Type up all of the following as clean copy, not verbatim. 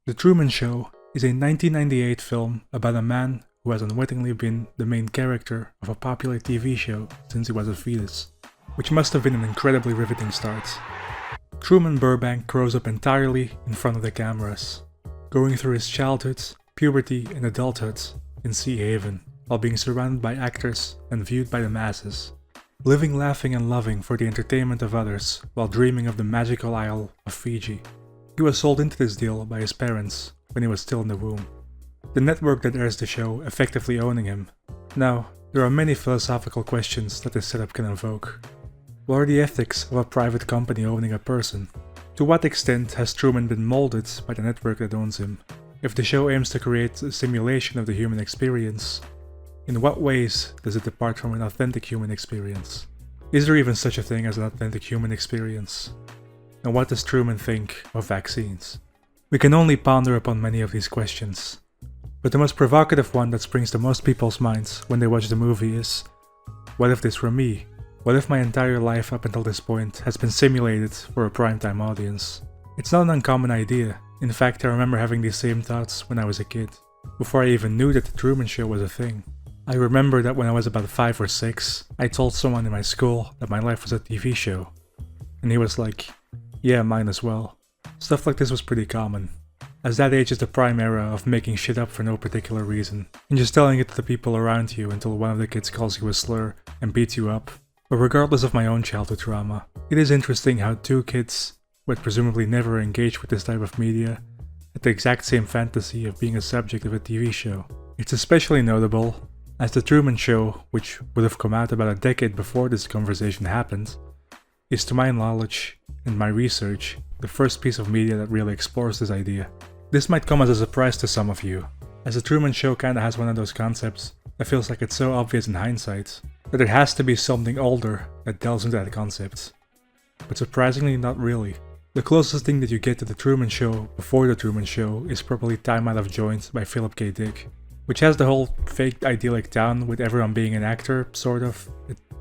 The Truman Show is a 1998 film about a man who has unwittingly been the main character of a popular TV show since he was a fetus, which must have been an incredibly riveting start. Truman Burbank grows up entirely in front of the cameras, going through his childhood, puberty, and adulthood in Sea Haven, while being surrounded by actors and viewed by the masses, living, laughing, and loving for the entertainment of others while dreaming of the magical Isle of Fiji. He was sold into this deal by his parents when he was still in the womb, the network that airs the show effectively owning him. Now, there are many philosophical questions that this setup can invoke. What are the ethics of a private company owning a person? To what extent has Truman been molded by the network that owns him? If the show aims to create a simulation of the human experience, in what ways does it depart from an authentic human experience? Is there even such a thing as an authentic human experience? And what does Truman think of vaccines? We can only ponder upon many of these questions, but the most provocative one that springs to most people's minds when they watch the movie is, what if this were me? What if my entire life up until this point has been simulated for a primetime audience? It's not an uncommon idea. In fact, I remember having these same thoughts when I was a kid, before I even knew that the Truman Show was a thing. I remember that when I was about 5 or 6, I told someone in my school that my life was a TV show, and he was like, yeah, mine as well. Stuff like this was pretty common, as that age is the prime era of making shit up for no particular reason, and just telling it to the people around you until one of the kids calls you a slur and beats you up. But regardless of my own childhood trauma, it is interesting how two kids who had presumably never engaged with this type of media had the exact same fantasy of being a subject of a TV show. It's especially notable as The Truman Show, which would have come out about a decade before this conversation happened, is to my knowledge and my research the first piece of media that really explores this idea. This might come as a surprise to some of you, as The Truman Show kinda has one of those concepts that feels like it's so obvious in hindsight that there has to be something older that delves into that concept. But surprisingly, not really. The closest thing that you get to The Truman Show before The Truman Show is probably Time Out of Joint by Philip K. Dick, which has the whole fake idyllic town with everyone being an actor, sort of.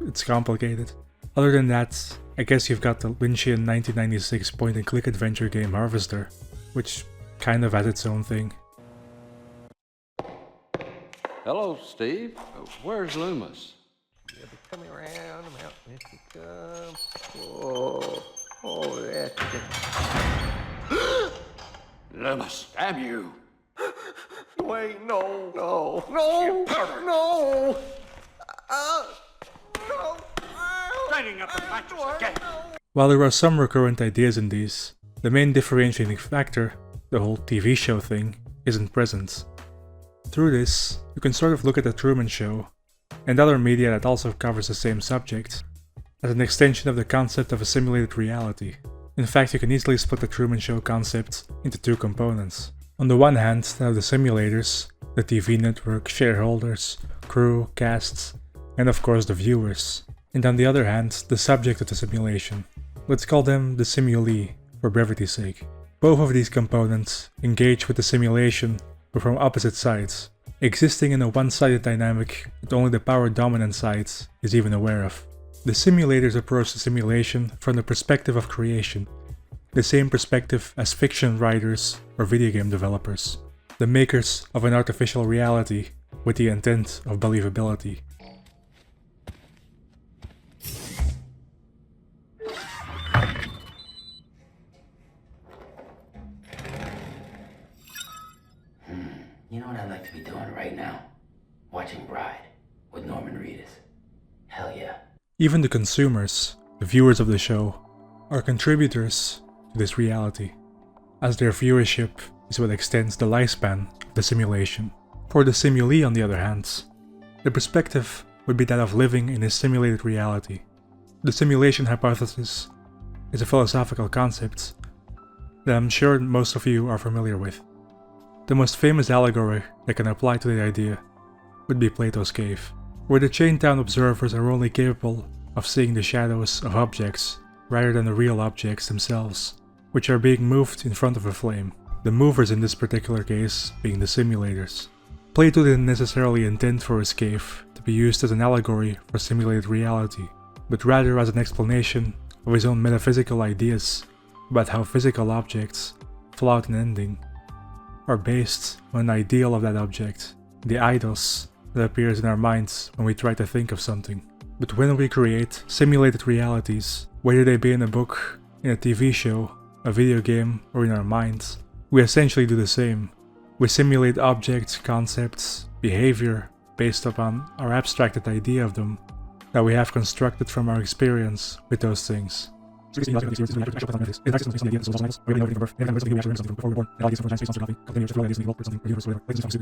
It's complicated. Other than that, I guess you've got the Lynchian 1996 point-and-click adventure game Harvester, which kind of has its own thing. Hello, Steve. Where's Loomis? He'll be coming around the mountain if he comes. Oh, that's good. Loomis, damn you! Wait, no. You pervert! No! Lighting up the matches again! While there are some recurrent ideas in these, the main differentiating factor, the whole TV show thing, isn't present. Through this, you can sort of look at The Truman Show, and other media that also covers the same subject, as an extension of the concept of a simulated reality. In fact, you can easily split the Truman Show concept into two components. On the one hand, there are the simulators, the TV network, shareholders, crew, casts, and of course the viewers. And on the other hand, the subject of the simulation. Let's call them the simulee, for brevity's sake. Both of these components engage with the simulation, but from opposite sides, existing in a one-sided dynamic that only the power-dominant side is even aware of. The simulators approach the simulation from the perspective of creation, the same perspective as fiction writers or video game developers, the makers of an artificial reality with the intent of believability. You know what I'd like to be doing right now? Watching Bride with Norman Reedus. Hell yeah. Even the consumers, the viewers of the show, are contributors to this reality, as their viewership is what extends the lifespan of the simulation. For the simulee, on the other hand, the perspective would be that of living in a simulated reality. The simulation hypothesis is a philosophical concept that I'm sure most of you are familiar with. The most famous allegory that can apply to the idea would be Plato's cave, where the chained-down observers are only capable of seeing the shadows of objects rather than the real objects themselves, which are being moved in front of a flame, the movers in this particular case being the simulators. Plato didn't necessarily intend for his cave to be used as an allegory for simulated reality, but rather as an explanation of his own metaphysical ideas about how physical objects, flow out an ending, are based on an ideal of that object, the eidos that appears in our minds when we try to think of something. But when we create simulated realities, whether they be in a book, in a TV show, a video game, or in our minds, we essentially do the same. We simulate objects, concepts, behavior based upon our abstracted idea of them that we have constructed from our experience with those things.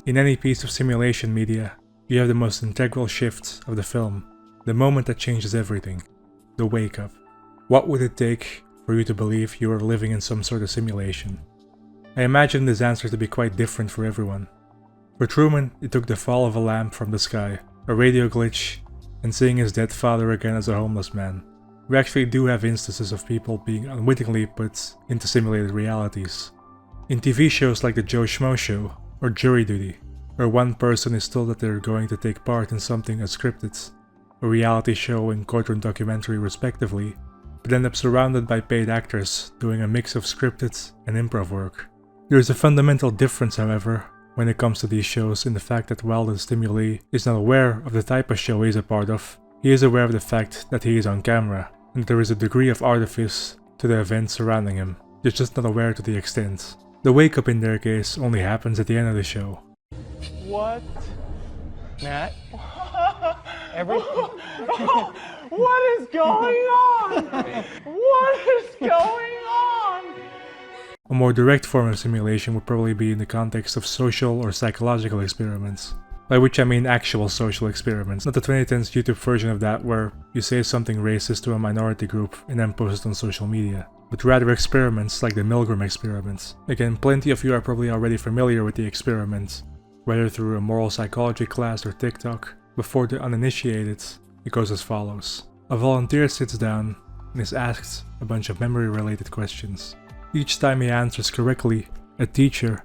In any piece of simulation media, you have the most integral shift of the film, the moment that changes everything, the wake-up. What would it take for you to believe you are living in some sort of simulation? I imagine this answer to be quite different for everyone. For Truman, it took the fall of a lamp from the sky, a radio glitch, and seeing his dead father again as a homeless man. We actually do have instances of people being unwittingly put into simulated realities. In TV shows like The Joe Schmo Show or Jury Duty, where one person is told that they're going to take part in something unscripted, a reality show and courtroom documentary respectively, but end up surrounded by paid actors doing a mix of scripted and improv work. There is a fundamental difference, however, when it comes to these shows in the fact that while the stimulee is not aware of the type of show he is a part of, he is aware of the fact that he is on camera, and that there is a degree of artifice to the events surrounding him. He's just not aware to the extent. The wake-up in their case only happens at the end of the show. What? Matt? What is going on? What is going on? A more direct form of simulation would probably be in the context of social or psychological experiments. By which I mean actual social experiments, not the 2010s YouTube version of that where you say something racist to a minority group and then post it on social media, but rather experiments like the Milgram experiments. Again, plenty of you are probably already familiar with the experiment, whether through a moral psychology class or TikTok. Before the uninitiated, it goes as follows. A volunteer sits down and is asked a bunch of memory-related questions. Each time he answers correctly, a teacher,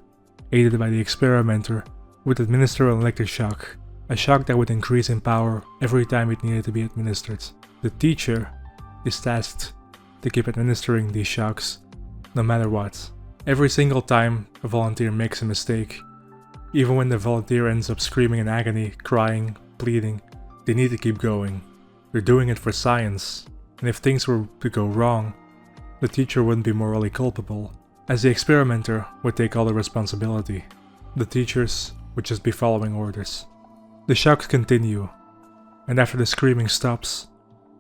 aided by the experimenter, would administer an electric shock, a shock that would increase in power every time it needed to be administered. The teacher is tasked to keep administering these shocks, no matter what. Every single time a volunteer makes a mistake, even when the volunteer ends up screaming in agony, crying, pleading, they need to keep going. They're doing it for science, and if things were to go wrong, the teacher wouldn't be morally culpable, as the experimenter would take all the responsibility. The teachers would just be following orders. The shocks continue, and after the screaming stops,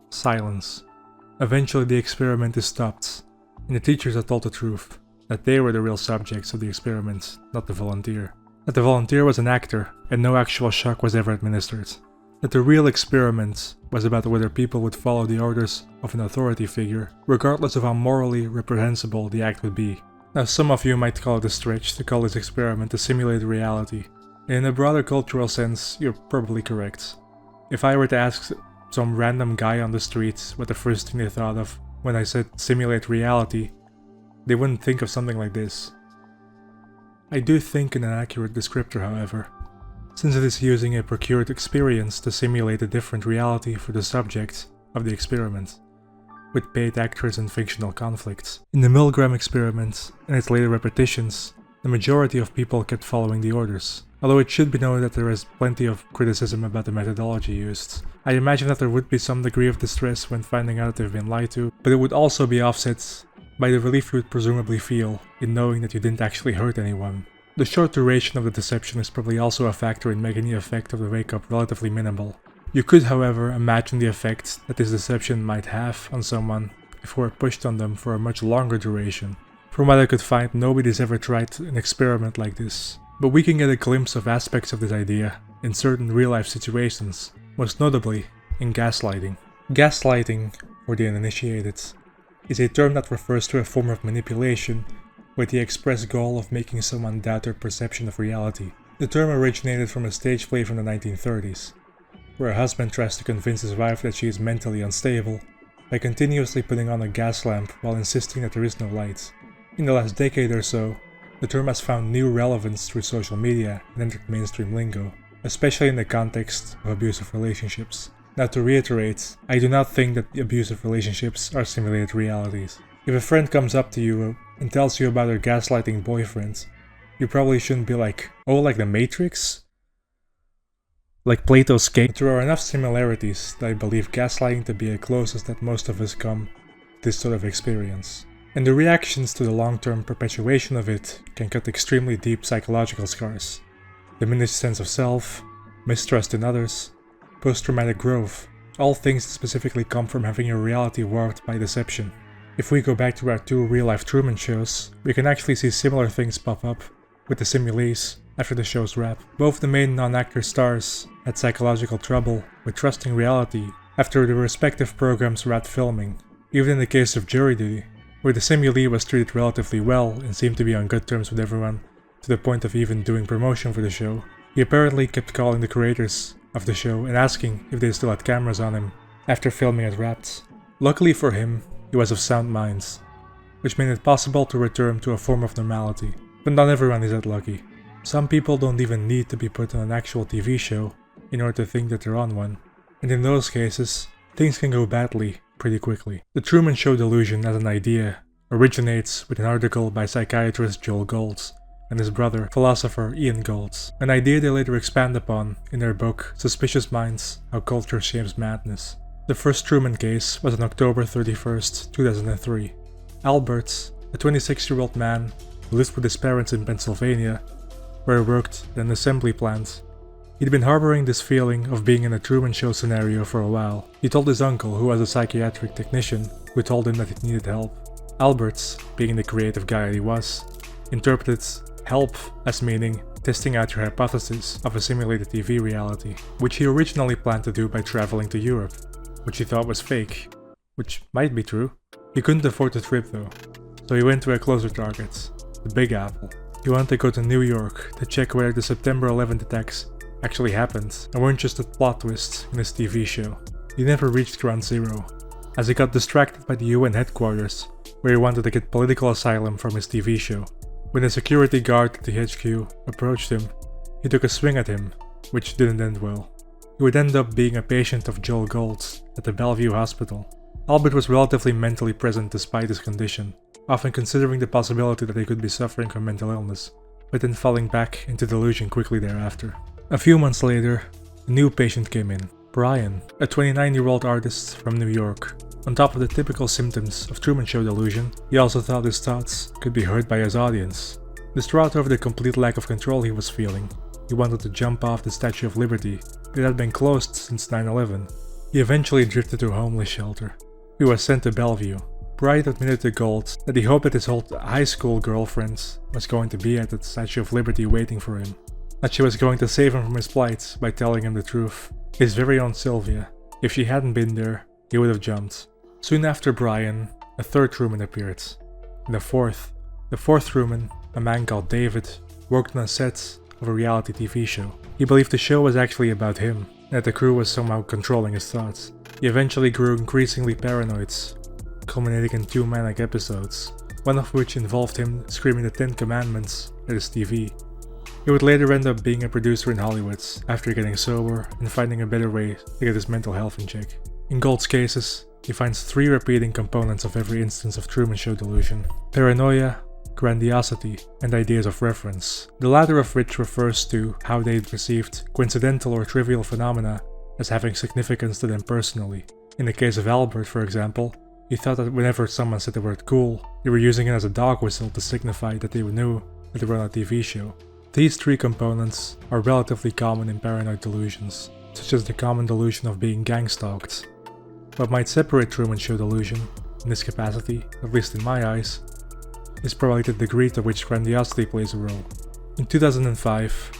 silence. Eventually the experiment is stopped, and the teachers are told the truth, that they were the real subjects of the experiment, not the volunteer. That the volunteer was an actor, and no actual shock was ever administered. That the real experiment was about whether people would follow the orders of an authority figure, regardless of how morally reprehensible the act would be. Now, some of you might call it a stretch to call this experiment a simulated reality. In a broader cultural sense, you're probably correct. If I were to ask some random guy on the street what the first thing they thought of when I said simulate reality, they wouldn't think of something like this. I do think in an accurate descriptor, however, since it is using a procured experience to simulate a different reality for the subject of the experiment, with paid actors and fictional conflicts. In the Milgram experiment and its later repetitions, the majority of people kept following the orders. Although it should be noted that there is plenty of criticism about the methodology used. I imagine that there would be some degree of distress when finding out they've been lied to, but it would also be offset by the relief you would presumably feel in knowing that you didn't actually hurt anyone. The short duration of the deception is probably also a factor in making the effect of the wake-up relatively minimal. You could, however, imagine the effect that this deception might have on someone if it were pushed on them for a much longer duration. From what I could find, nobody's ever tried an experiment like this, but we can get a glimpse of aspects of this idea in certain real-life situations, most notably in gaslighting. Gaslighting, for the uninitiated, is a term that refers to a form of manipulation with the express goal of making someone doubt their perception of reality. The term originated from a stage play from the 1930s, where a husband tries to convince his wife that she is mentally unstable by continuously putting on a gas lamp while insisting that there is no light. In the last decade or so, the term has found new relevance through social media and entered mainstream lingo, especially in the context of abusive relationships. Now, to reiterate, I do not think that abusive relationships are simulated realities. If a friend comes up to you and tells you about her gaslighting boyfriend, you probably shouldn't be like, oh, like the Matrix? Like Plato's cave. There are enough similarities that I believe gaslighting to be the closest that most of us come to this sort of experience. And the reactions to the long-term perpetuation of it can cut extremely deep psychological scars. Diminished sense of self, mistrust in others, post-traumatic growth, all things that specifically come from having your reality warped by deception. If we go back to our 2 real-life Truman shows, we can actually see similar things pop up with the simulees after the show's wrap. Both the main non-actor stars had psychological trouble with trusting reality after the respective programs wrapped filming. Even in the case of Jury Duty, where the simulee was treated relatively well and seemed to be on good terms with everyone, to the point of even doing promotion for the show, he apparently kept calling the creators of the show and asking if they still had cameras on him after filming had wrapped. Luckily for him, he was of sound minds, which made it possible to return to a form of normality. But not everyone is that lucky. Some people don't even need to be put on an actual TV show in order to think that they're on one, and in those cases, things can go badly pretty quickly. The Truman Show delusion as an idea originates with an article by psychiatrist Joel Golds and his brother, philosopher Ian Golds, an idea they later expand upon in their book Suspicious Minds: How Culture Shapes Madness. The first Truman case was on October 31st, 2003. Albert, a 26-year-old man who lived with his parents in Pennsylvania, where he worked in an assembly plant. He'd been harboring this feeling of being in a Truman Show scenario for a while. He told his uncle, who was a psychiatric technician, who told him that he needed help. Albert, being the creative guy he was, interpreted help as meaning testing out your hypothesis of a simulated TV reality, which he originally planned to do by traveling to Europe, which he thought was fake, which might be true. He couldn't afford the trip though, so he went to a closer target, the Big Apple. He wanted to go to New York to check whether the September 11th attacks actually happened and weren't just a plot twist in his TV show. He never reached Ground Zero, as he got distracted by the UN headquarters, where he wanted to get political asylum from his TV show. When a security guard at the HQ approached him, he took a swing at him, which didn't end well. He would end up being a patient of Joel Golds at the Bellevue Hospital. Albert was relatively mentally present despite his condition, often considering the possibility that he could be suffering from mental illness, but then falling back into delusion quickly thereafter. A few months later, a new patient came in, Brian, a 29-year-old artist from New York. On top of the typical symptoms of Truman Show delusion, he also thought his thoughts could be heard by his audience. Distraught over the complete lack of control he was feeling, he wanted to jump off the Statue of Liberty. It had been closed since 9/11. He eventually drifted to a homeless shelter. He was sent to Bellevue. Brian admitted to Gold that he hoped that his old high school girlfriend was going to be at the Statue of Liberty waiting for him, that she was going to save him from his plight by telling him the truth. His very own Sylvia. If she hadn't been there, he would have jumped. Soon after Brian, a third Truman appeared. And the fourth Truman, a man called David, worked on a set of a reality TV show. He believed the show was actually about him, and that the crew was somehow controlling his thoughts. He eventually grew increasingly paranoid, culminating in 2 manic episodes, one of which involved him screaming the 10 Commandments at his TV. He would later end up being a producer in Hollywood after getting sober and finding a better way to get his mental health in check. In Gold's cases, he finds 3 repeating components of every instance of Truman Show delusion: paranoia, grandiosity, and ideas of reference, the latter of which refers to how they perceived coincidental or trivial phenomena as having significance to them personally. In the case of Albert, for example, he thought that whenever someone said the word cool, they were using it as a dog whistle to signify that they knew that they were on a TV show. These 3 components are relatively common in paranoid delusions, such as the common delusion of being gang-stalked. What might separate Truman Show delusion, in this capacity, at least in my eyes, is probably the degree to which grandiosity plays a role. In 2005,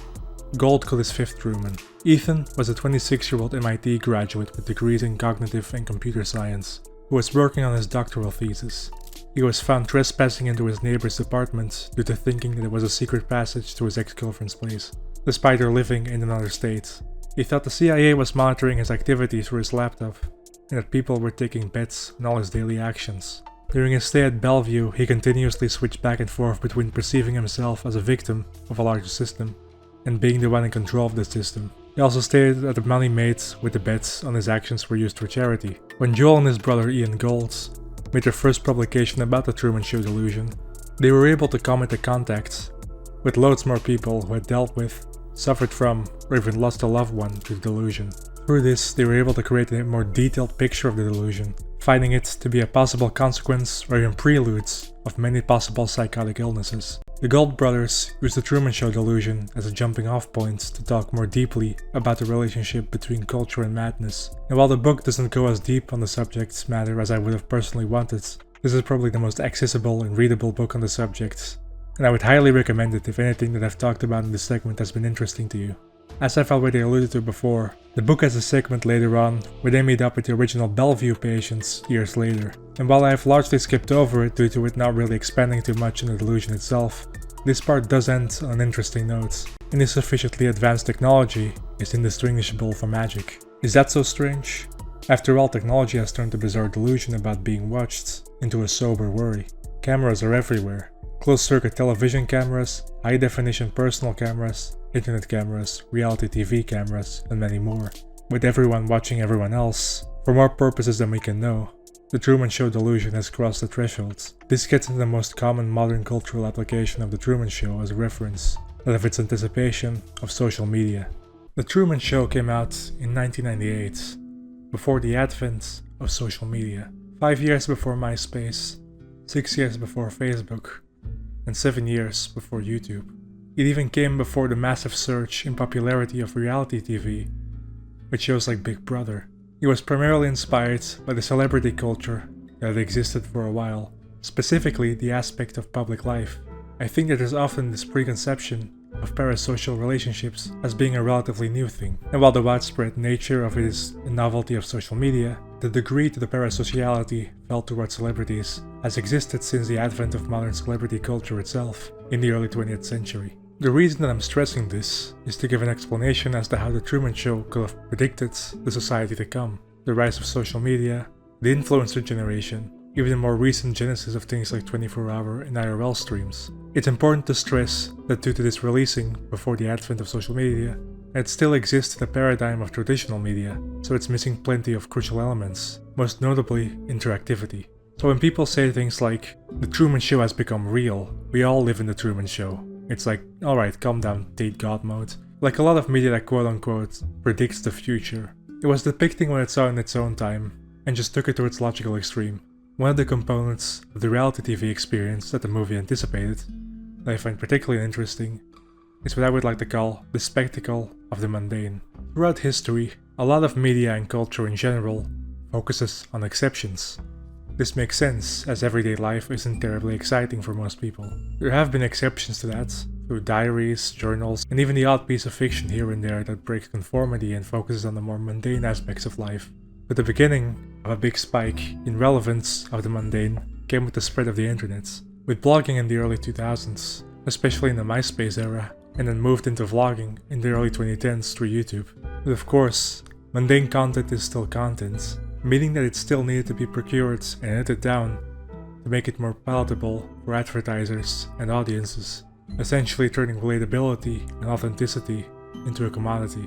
Gold called his 5th Truman. Ethan was a 26-year-old MIT graduate with degrees in cognitive and computer science, who was working on his doctoral thesis. He was found trespassing into his neighbor's apartment due to thinking that it was a secret passage to his ex-girlfriend's place, despite her living in another state. He thought the CIA was monitoring his activities through his laptop, and that people were taking bets on all his daily actions. During his stay at Bellevue, he continuously switched back and forth between perceiving himself as a victim of a larger system and being the one in control of the system. He also stated that the money made with the bets on his actions were used for charity. When Joel and his brother Ian Golds made their first publication about the Truman Show delusion, they were able to come into contact with loads more people who had dealt with, suffered from, or even lost a loved one to delusion. Through this, they were able to create a more detailed picture of the delusion, finding it to be a possible consequence or even preludes of many possible psychotic illnesses. The Gold brothers used the Truman Show delusion as a jumping off point to talk more deeply about the relationship between culture and madness. And while the book doesn't go as deep on the subject matter as I would have personally wanted, this is probably the most accessible and readable book on the subject, and I would highly recommend it if anything that I've talked about in this segment has been interesting to you. As I've already alluded to before, the book has a segment later on where they meet up with the original Bellevue patients years later, and while I have largely skipped over it due to it not really expanding too much on the delusion itself, this part does end on an interesting note, and this sufficiently advanced technology is indistinguishable from magic. Is that so strange? After all, technology has turned the bizarre delusion about being watched into a sober worry. Cameras are everywhere. Closed-circuit television cameras, high-definition personal cameras, internet cameras, reality TV cameras, and many more. With everyone watching everyone else, for more purposes than we can know, the Truman Show delusion has crossed the thresholds. This gets into the most common modern cultural application of the Truman Show as a reference, that of its anticipation of social media. The Truman Show came out in 1998, before the advent of social media. 5 years before MySpace, 6 years before Facebook, and 7 years before YouTube. It even came before the massive surge in popularity of reality TV, with shows like Big Brother. It was primarily inspired by the celebrity culture that existed for a while, specifically the aspect of public life. I think that there's often this preconception of parasocial relationships as being a relatively new thing, and while the widespread nature of it is a novelty of social media, the degree to the parasociality felt towards celebrities has existed since the advent of modern celebrity culture itself in the early 20th century. The reason that I'm stressing this is to give an explanation as to how the Truman Show could have predicted the society to come, the rise of social media, the influencer generation, even the more recent genesis of things like 24-hour and IRL streams. It's important to stress that due to this releasing before the advent of social media, it still exists in the paradigm of traditional media, so it's missing plenty of crucial elements, most notably interactivity. So when people say things like, the Truman Show has become real, we all live in the Truman Show, it's like, alright, calm down, date God mode. Like a lot of media that quote-unquote predicts the future. It was depicting what it saw in its own time, and just took it to its logical extreme. One of the components of the reality TV experience that the movie anticipated, that I find particularly interesting, is what I would like to call the spectacle of the mundane. Throughout history, a lot of media and culture in general focuses on exceptions. This makes sense, as everyday life isn't terribly exciting for most people. There have been exceptions to that, through diaries, journals, and even the odd piece of fiction here and there that breaks conformity and focuses on the more mundane aspects of life. But the beginning of a big spike in relevance of the mundane came with the spread of the internet, with blogging in the early 2000s, especially in the MySpace era, and then moved into vlogging in the early 2010s through YouTube. But of course, mundane content is still content, meaning that it still needed to be procured and edited down to make it more palatable for advertisers and audiences, essentially turning relatability and authenticity into a commodity.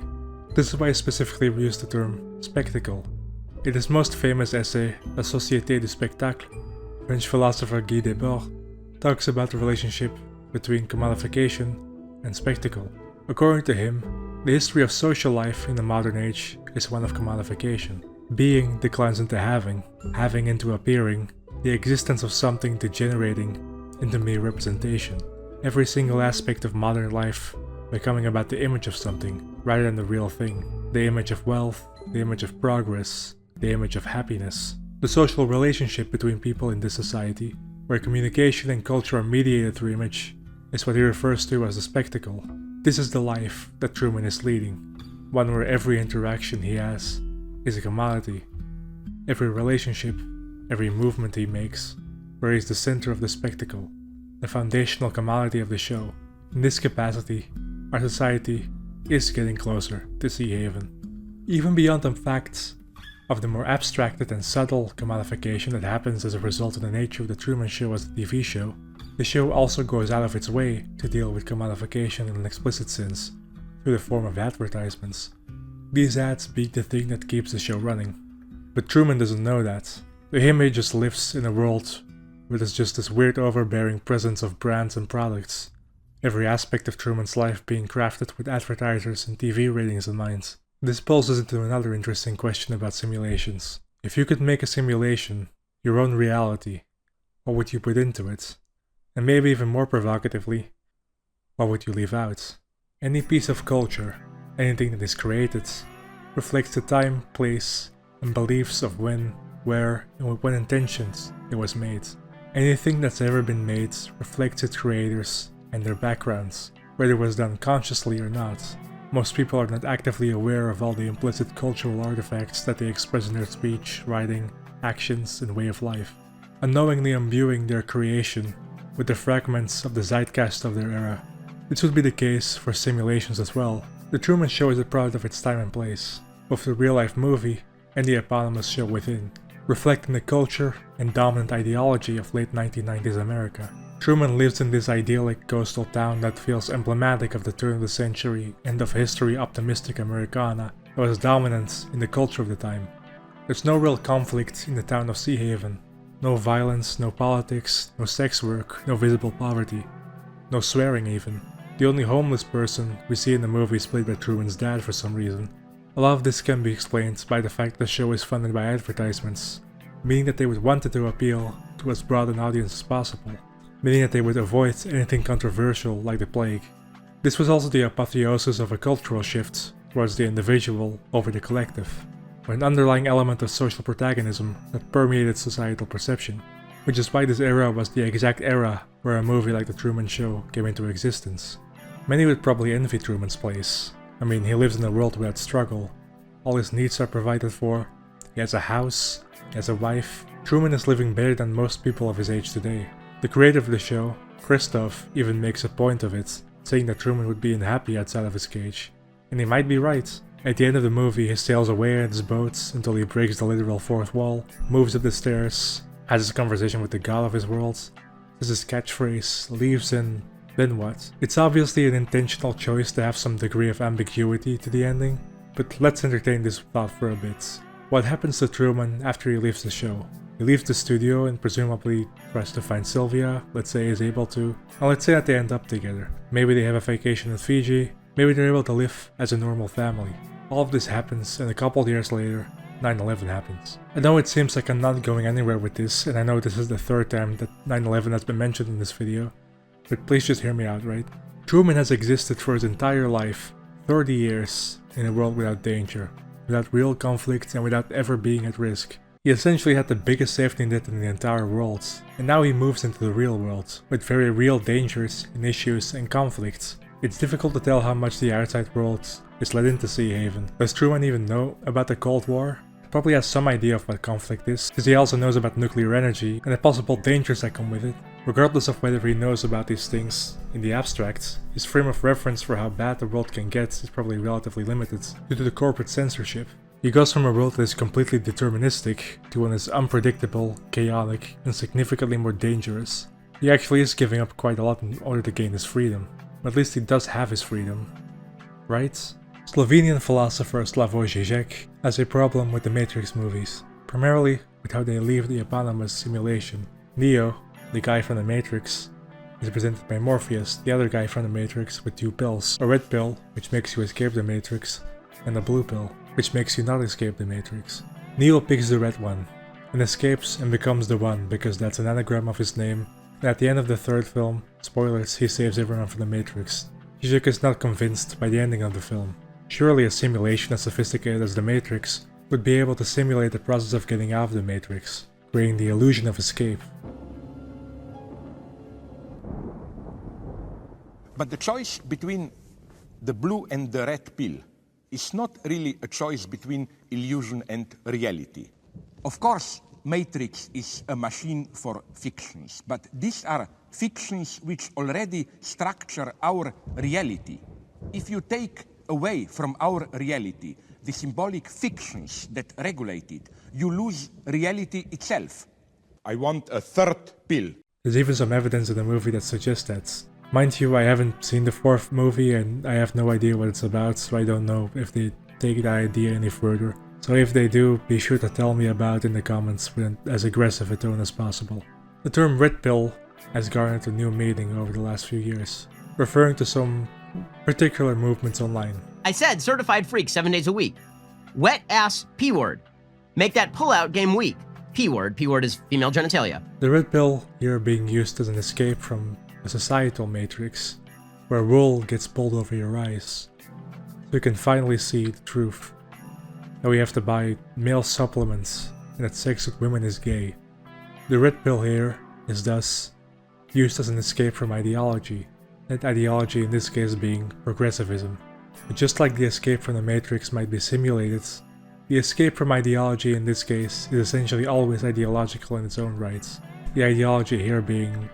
This is why I specifically use the term spectacle. In his most famous essay, La Société du spectacle, French philosopher Guy Debord talks about the relationship between commodification and spectacle. According to him, the history of social life in the modern age is one of commodification. Being declines into having, having into appearing, the existence of something degenerating into mere representation. Every single aspect of modern life becoming about the image of something rather than the real thing. The image of wealth, the image of progress, the image of happiness. The social relationship between people in this society, where communication and culture are mediated through image, is what he refers to as the spectacle. This is the life that Truman is leading, one where every interaction he has is a commodity. Every relationship, every movement he makes, where he is the center of the spectacle, the foundational commodity of the show. In this capacity, our society is getting closer to Sea Haven. Even beyond the facts of the more abstracted and subtle commodification that happens as a result of the nature of the Truman Show as a TV show, the show also goes out of its way to deal with commodification in an explicit sense, through the form of advertisements. These ads be the thing that keeps the show running. But Truman doesn't know that. To him, he just lives in a world where there's just this weird overbearing presence of brands and products, every aspect of Truman's life being crafted with advertisers and TV ratings in mind. This pulls us into another interesting question about simulations. If you could make a simulation, your own reality, what would you put into it? And maybe even more provocatively, what would you leave out? Any piece of culture, anything that is created, reflects the time, place, and beliefs of when, where, and with what intentions it was made. Anything that's ever been made reflects its creators and their backgrounds, whether it was done consciously or not. Most people are not actively aware of all the implicit cultural artifacts that they express in their speech, writing, actions, and way of life, unknowingly imbuing their creation with the fragments of the zeitgeist of their era. This would be the case for simulations as well. The Truman Show is a product of its time and place, both the real-life movie and the eponymous show within, reflecting the culture and dominant ideology of late 1990s America. Truman lives in this idyllic coastal town that feels emblematic of the turn of the century, end of history optimistic Americana that was dominant in the culture of the time. There's no real conflict in the town of Sea Haven. No violence, no politics, no sex work, no visible poverty. No swearing even. The only homeless person we see in the movie is played by Truman's dad for some reason. A lot of this can be explained by the fact the show is funded by advertisements, meaning that they would want it to appeal to as broad an audience as possible, meaning that they would avoid anything controversial like the plague. This was also the apotheosis of a cultural shift towards the individual over the collective, or an underlying element of social protagonism that permeated societal perception, which is why this era was the exact era where a movie like The Truman Show came into existence. Many would probably envy Truman's place. I mean, he lives in a world without struggle. All his needs are provided for, he has a house, he has a wife. Truman is living better than most people of his age today. The creator of the show, Christoph, even makes a point of it, saying that Truman would be unhappy outside of his cage. And he might be right. At the end of the movie, he sails away in his boat until he breaks the literal fourth wall, moves up the stairs, has his conversation with the god of his world, says his catchphrase, leaves, and then what? It's obviously an intentional choice to have some degree of ambiguity to the ending, but let's entertain this thought for a bit. What happens to Truman after he leaves the show? He leaves the studio and presumably tries to find Sylvia, let's say he's able to, and let's say that they end up together. Maybe they have a vacation in Fiji, maybe they're able to live as a normal family. All of this happens, and a couple of years later, 9/11 happens. I know it seems like I'm not going anywhere with this, and I know this is the third time that 9/11 has been mentioned in this video, but please just hear me out, right? Truman has existed for his entire life, 30 years, in a world without danger, without real conflict, and without ever being at risk. He essentially had the biggest safety net in the entire world, and now he moves into the real world, with very real dangers and issues and conflicts. It's difficult to tell how much the outside world is let into Sea Haven. Does Truman even know about the Cold War? He probably has some idea of what conflict is, because he also knows about nuclear energy and the possible dangers that come with it. Regardless of whether he knows about these things in the abstract, his frame of reference for how bad the world can get is probably relatively limited due to the corporate censorship. He goes from a world that is completely deterministic to one that is unpredictable, chaotic, and significantly more dangerous. He actually is giving up quite a lot in order to gain his freedom. But at least he does have his freedom, right? Slovenian philosopher Slavoj Žižek has a problem with the Matrix movies, primarily with how they leave the eponymous simulation. Neo, the guy from the Matrix, is presented by Morpheus, the other guy from the Matrix, with two pills. A red pill, which makes you escape the Matrix, and a blue pill, which makes you not escape the Matrix. Neo picks the red one, and escapes and becomes the One because that's an anagram of his name, and at the end of the third film, spoilers, he saves everyone from the Matrix. Žižek is not convinced by the ending of the film. Surely a simulation as sophisticated as the Matrix would be able to simulate the process of getting out of the Matrix, creating the illusion of escape. But the choice between the blue and the red pill is not really a choice between illusion and reality. Of course, Matrix is a machine for fictions, but these are fictions which already structure our reality. If you take away from our reality the symbolic fictions that regulate it, you lose reality itself. I want a third pill. There's even some evidence in the movie that suggests that. Mind you, I haven't seen the fourth movie and I have no idea what it's about, so I don't know if they take the idea any further. So if they do, be sure to tell me about it in the comments with as aggressive a tone as possible. The term red pill has garnered a new meaning over the last few years. referring to some particular movements online. I said certified freak 7 days a week. Wet ass P-word. Make that pull-out game weak. P-word. P-word is female genitalia. The red pill here being used as an escape from a societal matrix, where wool gets pulled over your eyes, so you can finally see the truth. That we have to buy male supplements, and that sex with women is gay. The red pill here is thus used as an escape from ideology, that ideology in this case being progressivism. But just like the escape from the matrix might be simulated, the escape from ideology in this case is essentially always ideological in its own right. The ideology here being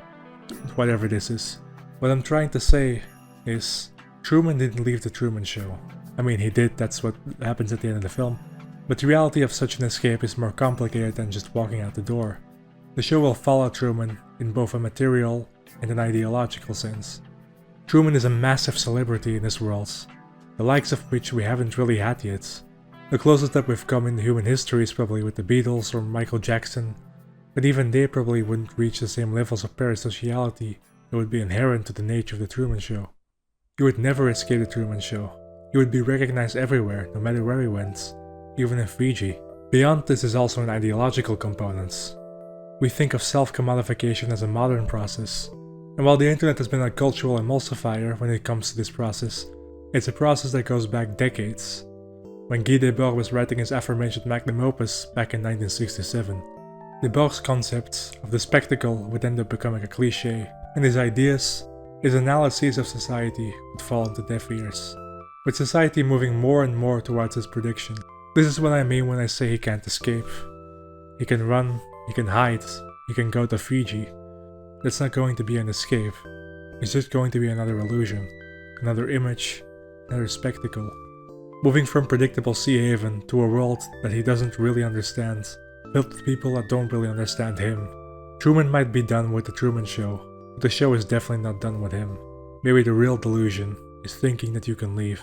whatever this is. What I'm trying to say is, Truman didn't leave the Truman Show. I mean, he did, that's what happens at the end of the film. But the reality of such an escape is more complicated than just walking out the door. The show will follow Truman in both a material and an ideological sense. Truman is a massive celebrity in this world, the likes of which we haven't really had yet. The closest that we've come in human history is probably with the Beatles or Michael Jackson, but even they probably wouldn't reach the same levels of parasociality that would be inherent to the nature of the Truman Show. You would never escape the Truman Show. You would be recognized everywhere, no matter where he went, even in Fiji. Beyond this is also an ideological component. We think of self-commodification as a modern process, and while the internet has been a cultural emulsifier when it comes to this process, it's a process that goes back decades. When Debord was writing his aforementioned magnum opus back in 1967, Debord's concept of the spectacle would end up becoming a cliché, and his ideas, his analyses of society would fall into deaf ears, with society moving more and more towards his prediction. This is what I mean when I say he can't escape. He can run, he can hide, he can go to Fiji. That's not going to be an escape. It's just going to be another illusion, another image, another spectacle. Moving from predictable sea haven to a world that he doesn't really understand, filled with people that don't really understand him. Truman might be done with the Truman Show, but the show is definitely not done with him. Maybe the real delusion is thinking that you can leave.